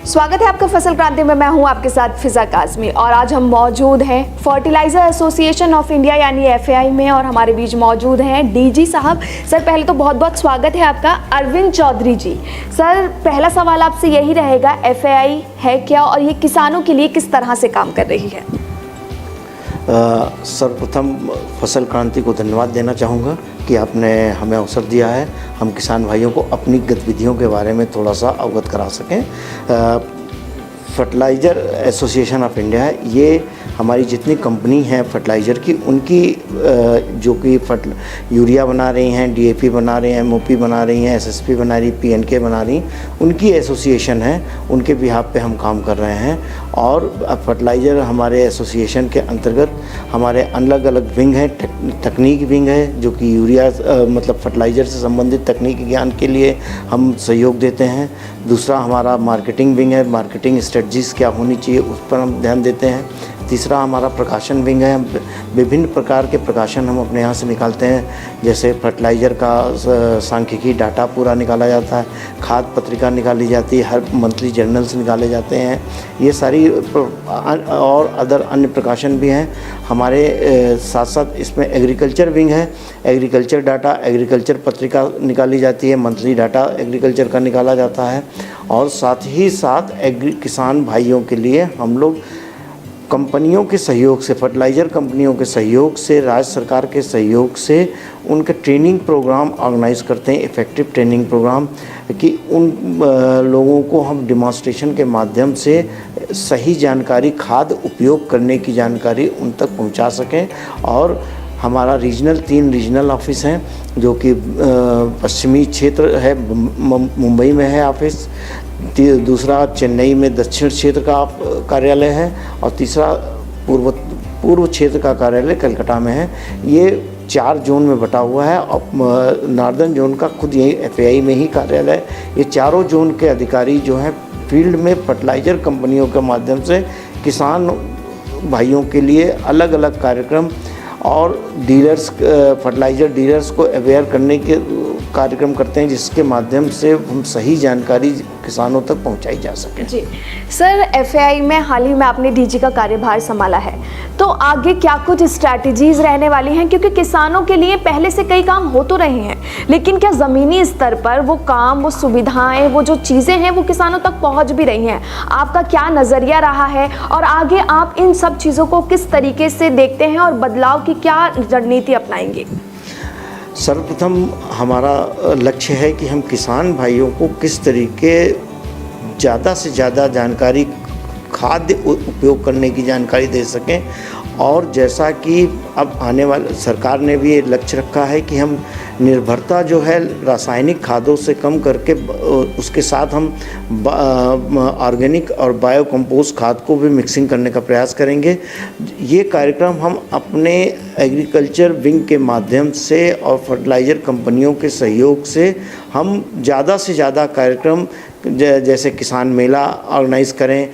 स्वागत है आपका फसल क्रांति में। मैं हूं आपके साथ फिजा काजमी और आज हम मौजूद हैं फर्टिलाइजर एसोसिएशन ऑफ इंडिया यानी एफएआई में और हमारे बीच मौजूद हैं डीजी साहब। सर पहले तो बहुत बहुत स्वागत है आपका। अरविंद चौधरी जी, सर पहला सवाल आपसे यही रहेगा, एफएआई है क्या और ये किसानों के लिए किस तरह से काम कर रही है? सर्वप्रथम फसल क्रांति को धन्यवाद देना चाहूँगा कि आपने हमें अवसर दिया है हम किसान भाइयों को अपनी गतिविधियों के बारे में थोड़ा सा अवगत करा सकें। फर्टिलाइज़र एसोसिएशन ऑफ इंडिया है, ये हमारी जितनी कंपनी है फर्टिलाइज़र की, उनकी जो कि यूरिया बना रही हैं, डीएपी बना रही हैं, एमओपी बना रही हैं, एसएसपी बना रही, पीएनके बना रही, उनकी एसोसिएशन है, उनके बिहाफ पे हम काम कर रहे हैं। और फर्टिलाइज़र हमारे एसोसिएशन के अंतर्गत हमारे अलग अलग विंग हैं। तकनीक विंग है जो कि यूरिया मतलब फर्टिलाइज़र से संबंधित तकनीकी ज्ञान के लिए हम सहयोग देते हैं। दूसरा हमारा मार्केटिंग विंग है, मार्केटिंग स्ट्रेटजीज़ क्या होनी चाहिए उस पर हम ध्यान देते हैं। तीसरा हमारा प्रकाशन विंग है, विभिन्न प्रकार के प्रकाशन हम अपने यहाँ से निकालते हैं, जैसे फर्टिलाइज़र का सांख्यिकी डाटा पूरा निकाला जाता है, खाद पत्रिका निकाली जाती है, हर मंथली जर्नल्स निकाले जाते हैं, ये सारी और अदर अन्य प्रकाशन भी हैं हमारे। साथ साथ इसमें एग्रीकल्चर विंग है, एग्रीकल्चर डाटा, एग्रीकल्चर पत्रिका निकाली जाती है, मंथली डाटा एग्रीकल्चर का निकाला जाता है। और साथ ही साथ किसान भाइयों के लिए हम लोग कंपनियों के सहयोग से, फर्टिलाइज़र कंपनियों के सहयोग से, राज्य सरकार के सहयोग से उनके ट्रेनिंग प्रोग्राम ऑर्गेनाइज़ करते हैं, इफ़ेक्टिव ट्रेनिंग प्रोग्राम, कि उन लोगों को हम डिमॉन्स्ट्रेशन के माध्यम से सही जानकारी, खाद उपयोग करने की जानकारी उन तक पहुंचा सकें। और हमारा 3 रीजनल ऑफिस हैं, जो कि पश्चिमी क्षेत्र है, मुंबई में है ऑफिस, दूसरा चेन्नई में दक्षिण क्षेत्र का कार्यालय है, और तीसरा पूर्व क्षेत्र का कार्यालय कलकत्ता में है। ये 4 जोन में बटा हुआ है और नॉर्दर्न जोन का खुद यही एफएआई में ही कार्यालय है। ये चारों जोन के अधिकारी जो हैं फील्ड में फर्टिलाइज़र कंपनियों के माध्यम से किसान भाइयों के लिए अलग अलग कार्यक्रम और डीलर्स, फर्टिलाइज़र डीलर्स को अवेयर करने के कार्यक्रम करते हैं, जिसके माध्यम से हम सही जानकारी किसानों तक पहुंचाई जा सके। जी सर, एफएआई में हाल ही में आपने डीजी का कार्यभार संभाला है, तो आगे क्या कुछ स्ट्रैटेजीज रहने वाली हैं? क्योंकि किसानों के लिए पहले से कई काम हो तो रहे हैं, लेकिन क्या ज़मीनी स्तर पर वो काम, वो सुविधाएं, वो जो चीज़ें हैं वो किसानों तक पहुंच भी रही हैं? आपका क्या नज़रिया रहा है और आगे आप इन सब चीज़ों को किस तरीके से देखते हैं और बदलाव की क्या रणनीति अपनाएंगे? सर्वप्रथम हमारा लक्ष्य है कि हम किसान भाइयों को किस तरीके ज़्यादा से ज़्यादा जानकारी, खाद्य उपयोग करने की जानकारी दे सकें। और जैसा कि अब आने वाले सरकार ने भी ये लक्ष्य रखा है कि हम निर्भरता जो है रासायनिक खादों से कम करके उसके साथ हम ऑर्गेनिक और बायो कंपोस्ट खाद को भी मिक्सिंग करने का प्रयास करेंगे। ये कार्यक्रम हम अपने एग्रीकल्चर विंग के माध्यम से और फर्टिलाइज़र कंपनियों के सहयोग से हम ज़्यादा से ज़्यादा कार्यक्रम, जैसे किसान मेला ऑर्गेनाइज़ करें,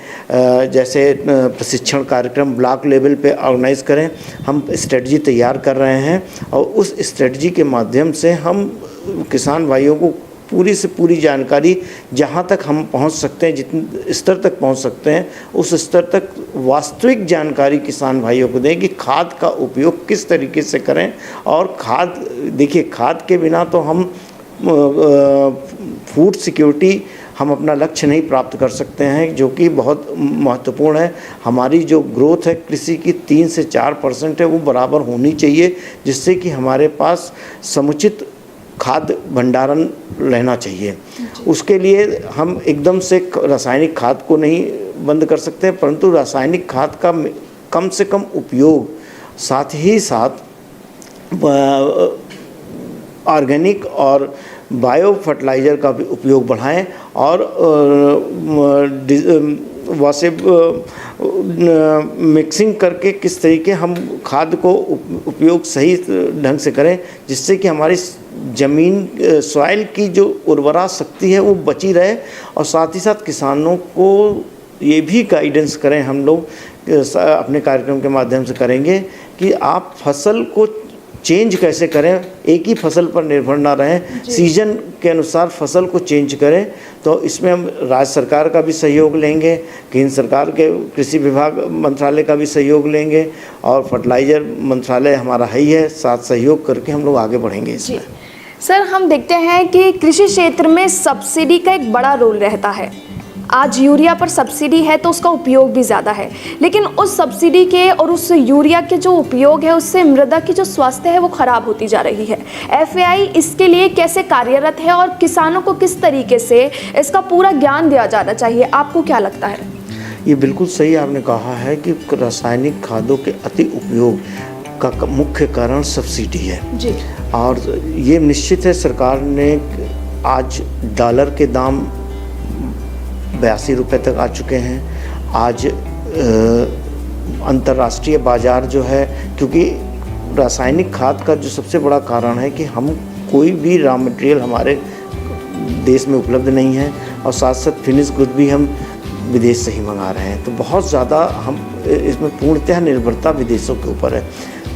जैसे प्रशिक्षण कार्यक्रम ब्लॉक लेवल पे ऑर्गेनाइज़ करें, हम स्ट्रेटजी तैयार कर रहे हैं। और उस स्ट्रेटजी के माध्यम से हम किसान भाइयों को पूरी से पूरी जानकारी, जहाँ तक हम पहुँच सकते हैं, जितने स्तर तक पहुँच सकते हैं, उस स्तर तक वास्तविक जानकारी किसान भाइयों को दें कि खाद का उपयोग किस तरीके से करें। और खाद, देखिए, खाद के बिना तो हम फूड सिक्योरिटी हम अपना लक्ष्य नहीं प्राप्त कर सकते हैं, जो कि बहुत महत्वपूर्ण है। हमारी जो ग्रोथ है कृषि की 3 से 4% है, वो बराबर होनी चाहिए, जिससे कि हमारे पास समुचित खाद्य भंडारण रहना चाहिए। उसके लिए हम एकदम से रासायनिक खाद को नहीं बंद कर सकते, परंतु रासायनिक खाद का कम से कम उपयोग, साथ ही साथ ऑर्गेनिक और बायो फर्टिलाइज़र का भी उपयोग बढ़ाएं। और वैसे मिक्सिंग करके किस तरीके हम खाद को उपयोग सही ढंग से करें, जिससे कि हमारी ज़मीन सॉइल की जो उर्वरा शक्ति है वो बची रहे, और साथ ही साथ किसानों को ये भी गाइडेंस करें, हम लोग अपने कार्यक्रम के माध्यम से करेंगे कि आप फसल को चेंज कैसे करें, एक ही फसल पर निर्भर ना रहें, सीजन के अनुसार फसल को चेंज करें। तो इसमें हम राज्य सरकार का भी सहयोग लेंगे, केंद्र सरकार के कृषि विभाग मंत्रालय का भी सहयोग लेंगे, और फर्टिलाइज़र मंत्रालय हमारा है ही है, साथ सहयोग करके हम लोग आगे बढ़ेंगे इसमें। सर, हम देखते हैं कि कृषि क्षेत्र में सब्सिडी का एक बड़ा रोल रहता है। आज यूरिया पर सब्सिडी है तो उसका उपयोग भी ज़्यादा है, लेकिन उस सब्सिडी के और उस यूरिया के जो उपयोग है उससे मृदा की जो स्वास्थ्य है वो ख़राब होती जा रही है। एफएआई इसके लिए कैसे कार्यरत है और किसानों को किस तरीके से इसका पूरा ज्ञान दिया जाना चाहिए, आपको क्या लगता है? ये बिल्कुल सही आपने कहा है कि रासायनिक खादों के अति उपयोग का मुख्य कारण सब्सिडी है जी। और ये निश्चित है, सरकार ने आज डॉलर के दाम 82 रुपये तक आ चुके हैं। आज अंतर्राष्ट्रीय बाज़ार जो है, क्योंकि रासायनिक खाद का जो सबसे बड़ा कारण है कि हम कोई भी रॉ मटेरियल हमारे देश में उपलब्ध नहीं है, और साथ साथ फिनिश गुड भी हम विदेश से ही मंगा रहे हैं। तो बहुत ज़्यादा हम इसमें पूर्णतः निर्भरता विदेशों के ऊपर है।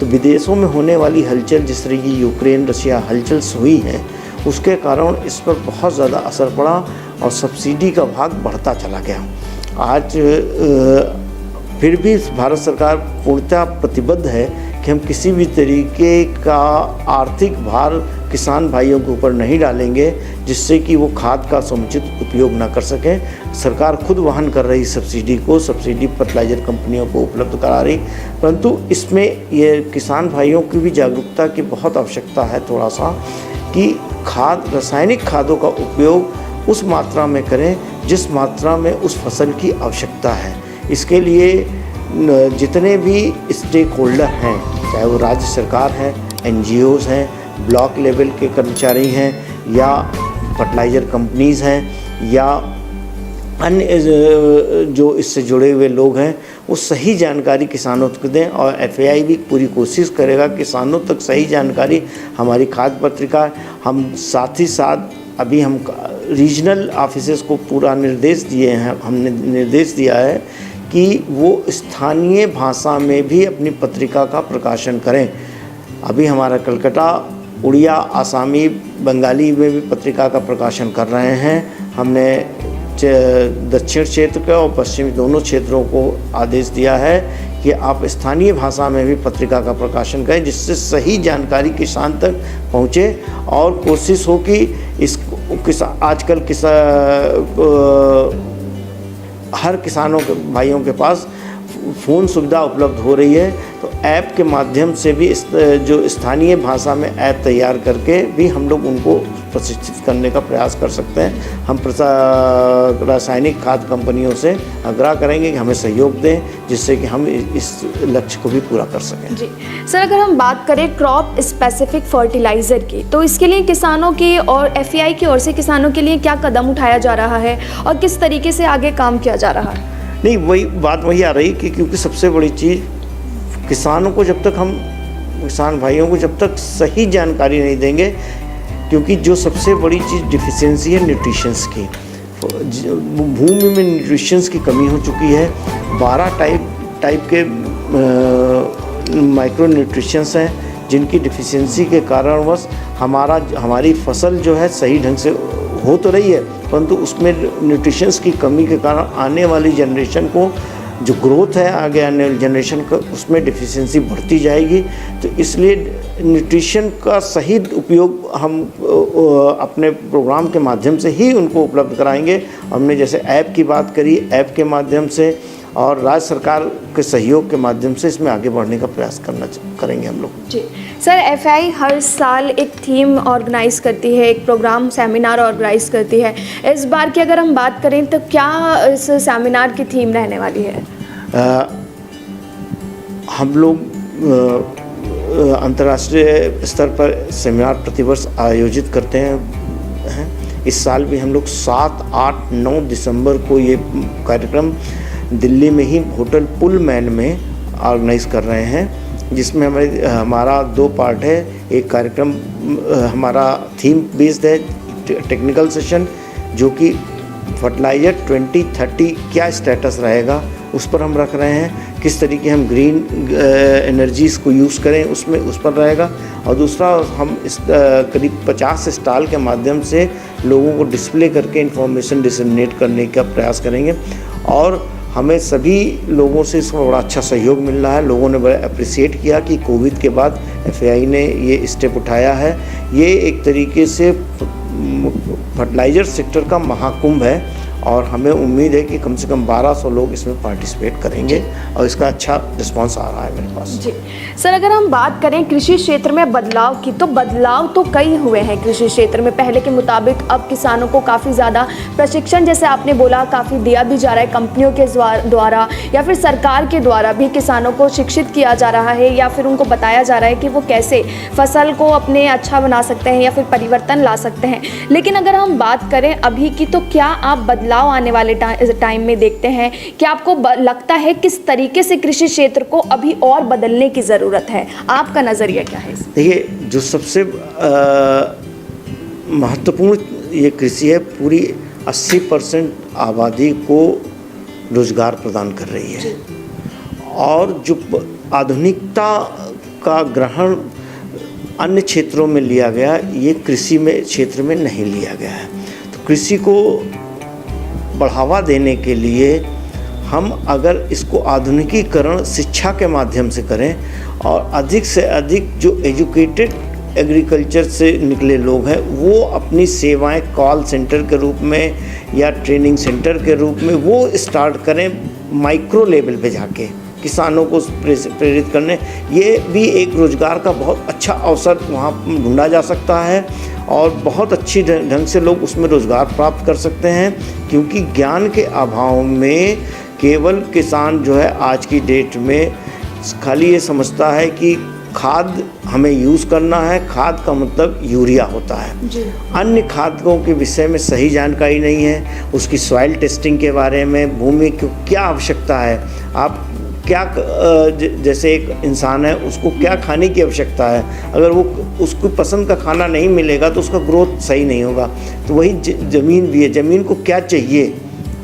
तो विदेशों में होने वाली हलचल, जिस तरह की यूक्रेन रशिया हलचल हुई है, उसके कारण इस पर बहुत ज़्यादा असर पड़ा और सब्सिडी का भाग बढ़ता चला गया। आज फिर भी भारत सरकार पूर्णतः प्रतिबद्ध है कि हम किसी भी तरीके का आर्थिक भार किसान भाइयों के ऊपर नहीं डालेंगे, जिससे कि वो खाद का समुचित उपयोग ना कर सकें। सरकार खुद वहन कर रही सब्सिडी को, सब्सिडी फर्टिलाइज़र कंपनियों को उपलब्ध करा रही, परंतु इसमें ये किसान भाइयों की भी जागरूकता की बहुत आवश्यकता है थोड़ा सा, कि रासायनिक खादों का उपयोग उस मात्रा में करें जिस मात्रा में उस फसल की आवश्यकता है। इसके लिए जितने भी स्टेक होल्डर हैं, चाहे वो राज्य सरकार है, NGOs हैं, ब्लॉक लेवल के कर्मचारी हैं, या फर्टिलाइज़र कंपनीज़ हैं, या अन्य जो इससे जुड़े हुए लोग हैं, वो सही जानकारी किसानों तक दें। और FAI भी पूरी कोशिश करेगा किसानों तक सही जानकारी, हमारी खाद्य पत्रिका, हम साथ ही साथ अभी हम रीजनल ऑफिसेस को पूरा निर्देश दिए हैं, हमने निर्देश दिया है कि वो स्थानीय भाषा में भी अपनी पत्रिका का प्रकाशन करें। अभी हमारा कलकत्ता उड़िया, आसामी, बंगाली में भी पत्रिका का प्रकाशन कर रहे हैं। हमने दक्षिण क्षेत्र के और पश्चिमी दोनों क्षेत्रों को आदेश दिया है कि आप स्थानीय भाषा में भी पत्रिका का प्रकाशन करें, जिससे सही जानकारी किसान तक पहुँचे। और कोशिश हो कि आजकल हर किसानों के भाइयों के पास फ़ोन सुविधा उपलब्ध हो रही है, तो ऐप के माध्यम से भी जो स्थानीय भाषा में ऐप तैयार करके भी हम लोग उनको प्रशिक्षित करने का प्रयास कर सकते हैं। हम रासायनिक खाद कंपनियों से आग्रह करेंगे कि हमें सहयोग दें, जिससे कि हम इस लक्ष्य को भी पूरा कर सकें। जी सर, अगर हम बात करें क्रॉप स्पेसिफिक फर्टिलाइज़र की, तो इसके लिए किसानों की और FAI की ओर से किसानों के लिए क्या कदम उठाया जा रहा है और किस तरीके से आगे काम किया जा रहा है? नहीं, वही बात वही आ रही कि क्योंकि सबसे बड़ी चीज़ किसानों को जब तक हम किसान भाइयों को जब तक सही जानकारी नहीं देंगे, क्योंकि जो सबसे बड़ी चीज़ डिफिशियंसी है न्यूट्रिशंस की, भूमि में न्यूट्रिशंस की कमी हो चुकी है। 12 टाइप के माइक्रो न्यूट्रिशंस हैं, जिनकी डिफिशियंसी के कारणवश हमारी फसल जो है सही ढंग से हो तो रही है, परंतु उसमें न्यूट्रिशंस की कमी के कारण आने वाली जनरेशन को जो ग्रोथ है आगे आने वाली जनरेशन का, उसमें डिफिशियंसी बढ़ती जाएगी। तो इसलिए न्यूट्रिशन का सही उपयोग हम अपने प्रोग्राम के माध्यम से ही उनको उपलब्ध कराएंगे। हमने जैसे ऐप की बात करी, ऐप के माध्यम से और राज्य सरकार के सहयोग के माध्यम से इसमें आगे बढ़ने का प्रयास करेंगे हम लोग। जी सर, FAI हर साल एक थीम ऑर्गेनाइज करती है, एक प्रोग्राम सेमिनार ऑर्गेनाइज करती है। इस बार की अगर हम बात करें तो क्या इस सेमिनार की थीम रहने वाली है? हम लोग अंतर्राष्ट्रीय स्तर पर सेमिनार प्रतिवर्ष आयोजित करते हैं। इस साल भी हम लोग 7, 8, 9 दिसंबर को ये कार्यक्रम दिल्ली में ही होटल पुलमैन में ऑर्गेनाइज कर रहे हैं, जिसमें हमारा 2 पार्ट है। एक कार्यक्रम हमारा थीम बेस्ड है, टेक्निकल सेशन, जो कि फर्टिलाइज़र 2030 क्या स्टेटस रहेगा उस पर हम रख रहे हैं, किस तरीके हम ग्रीन एनर्जीज़ को यूज़ करें उसमें उस पर रहेगा। और दूसरा हम इस करीब 50 स्टॉल के माध्यम से लोगों को डिस्प्ले करके इंफॉर्मेशन डिसमिनेट करने का प्रयास करेंगे। और हमें सभी लोगों से इसमें बड़ा अच्छा सहयोग मिल रहा है। लोगों ने बड़ा अप्रिसिएट किया कि कोविड के बाद FAI ने ये स्टेप उठाया है। ये एक तरीके से फर्टिलाइज़र सेक्टर का महाकुंभ है और हमें उम्मीद है कि कम से कम 1200 लोग इसमें पार्टिसिपेट करेंगे और इसका अच्छा रिस्पांस आ रहा है मेरे पास। जी सर, अगर हम बात करें कृषि क्षेत्र में बदलाव की, तो बदलाव तो कई हुए हैं कृषि क्षेत्र में। पहले के मुताबिक अब किसानों को काफ़ी ज़्यादा प्रशिक्षण, जैसे आपने बोला, काफ़ी दिया भी जा रहा है कंपनियों के द्वारा या फिर सरकार के द्वारा भी किसानों को शिक्षित किया जा रहा है, या फिर उनको बताया जा रहा है कि वो कैसे फसल को अपने अच्छा बना सकते हैं या फिर परिवर्तन ला सकते हैं। लेकिन अगर हम बात करें अभी की, तो क्या आप बदलाव आने वाले टाइम में देखते हैं? क्या आपको लगता है किस तरीके से कृषि क्षेत्र को अभी और बदलने की ज़रूरत है? आपका नज़रिया क्या है? देखिए, जो सबसे महत्वपूर्ण ये कृषि है, पूरी 80% आबादी को रोजगार प्रदान कर रही है। और जो आधुनिकता का ग्रहण अन्य क्षेत्रों में लिया गया, ये कृषि में क्षेत्र में नहीं लिया गया है। तो कृषि को बढ़ावा देने के लिए हम अगर इसको आधुनिकीकरण शिक्षा के माध्यम से करें और अधिक से अधिक जो एजुकेटेड एग्रीकल्चर से निकले लोग हैं वो अपनी सेवाएं कॉल सेंटर के रूप में या ट्रेनिंग सेंटर के रूप में वो स्टार्ट करें, माइक्रो लेवल पे जाके किसानों को प्रेरित करने। ये भी एक रोज़गार का बहुत अच्छा अवसर वहाँ ढूंढा जा सकता है और बहुत अच्छी ढंग से लोग उसमें रोज़गार प्राप्त कर सकते हैं, क्योंकि ज्ञान के अभाव में केवल किसान जो है आज की डेट में खाली ये समझता है कि खाद हमें यूज़ करना है, खाद का मतलब यूरिया होता है जी। अन्य खादों के विषय में सही जानकारी नहीं है, उसकी सॉइल टेस्टिंग के बारे में, भूमि की क्या आवश्यकता है, आप क्या जैसे एक इंसान है उसको क्या खाने की आवश्यकता है, अगर वो उसको पसंद का खाना नहीं मिलेगा तो उसका ग्रोथ सही नहीं होगा। तो वही ज़मीन भी है, ज़मीन को क्या चाहिए,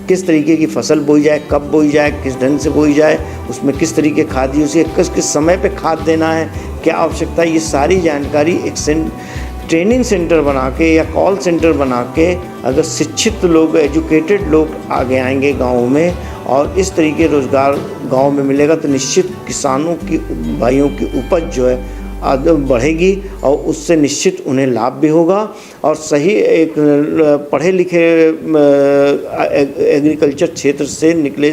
किस तरीके की फसल बोई जाए, कब बोई जाए, किस ढंग से बोई जाए, उसमें किस तरीके खाद यूज़ है, किस समय पे खाद देना है, क्या आवश्यकता है, ये सारी जानकारी एक ट्रेनिंग सेंटर बना के या कॉल सेंटर बना के अगर शिक्षित लोग, एजुकेटेड लोग आगे आएंगे गाँव में और इस तरीके रोज़गार गांव में मिलेगा तो निश्चित किसानों की, भाइयों की उपज जो है बढ़ेगी और उससे निश्चित उन्हें लाभ भी होगा और सही एक पढ़े लिखे एग्रीकल्चर क्षेत्र से निकले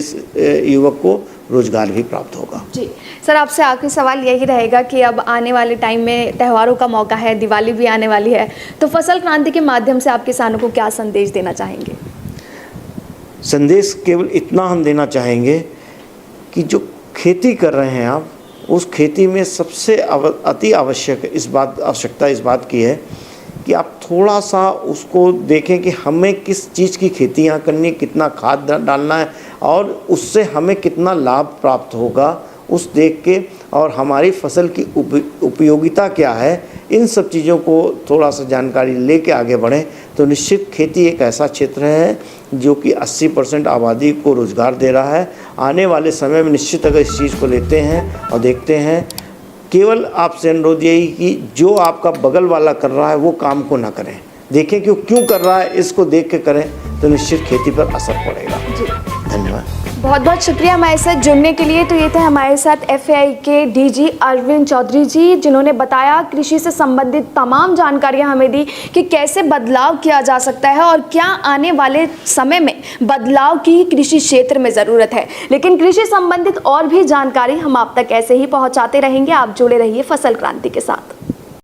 युवक को रोज़गार भी प्राप्त होगा। जी सर, आपसे आखिरी सवाल यही रहेगा कि अब आने वाले टाइम में त्योहारों का मौका है, दिवाली भी आने वाली है, तो फसल क्रांति के माध्यम से आप किसानों को क्या संदेश देना चाहेंगे? संदेश केवल इतना हम देना चाहेंगे कि जो खेती कर रहे हैं आप, उस खेती में सबसे अति आवश्यक आवश्यकता इस बात की है कि आप थोड़ा सा उसको देखें कि हमें किस चीज़ की खेती यहाँ करनी है, कितना खाद डालना है और उससे हमें कितना लाभ प्राप्त होगा उस देख के, और हमारी फसल की उपयोगिता क्या है, इन सब चीज़ों को थोड़ा सा जानकारी लेके आगे बढ़ें तो निश्चित खेती एक ऐसा क्षेत्र है जो कि 80% आबादी को रोज़गार दे रहा है। आने वाले समय में निश्चित अगर इस चीज़ को लेते हैं और देखते हैं, केवल आपसे अनुरोध यही कि जो आपका बगल वाला कर रहा है वो काम को ना करें, देखें कि वो क्यों कर रहा है, इसको देख के करें तो निश्चित खेती पर असर पड़ेगा। धन्यवाद, बहुत बहुत शुक्रिया हमारे साथ जुड़ने के लिए। तो ये थे हमारे साथ FAI के DG अरविंद चौधरी जी, जिन्होंने बताया कृषि से संबंधित तमाम जानकारियां हमें दी कि कैसे बदलाव किया जा सकता है और क्या आने वाले समय में बदलाव की कृषि क्षेत्र में ज़रूरत है। लेकिन कृषि संबंधित और भी जानकारी हम आप तक ऐसे ही पहुंचाते रहेंगे। आप जुड़े रहिए फसल क्रांति के साथ।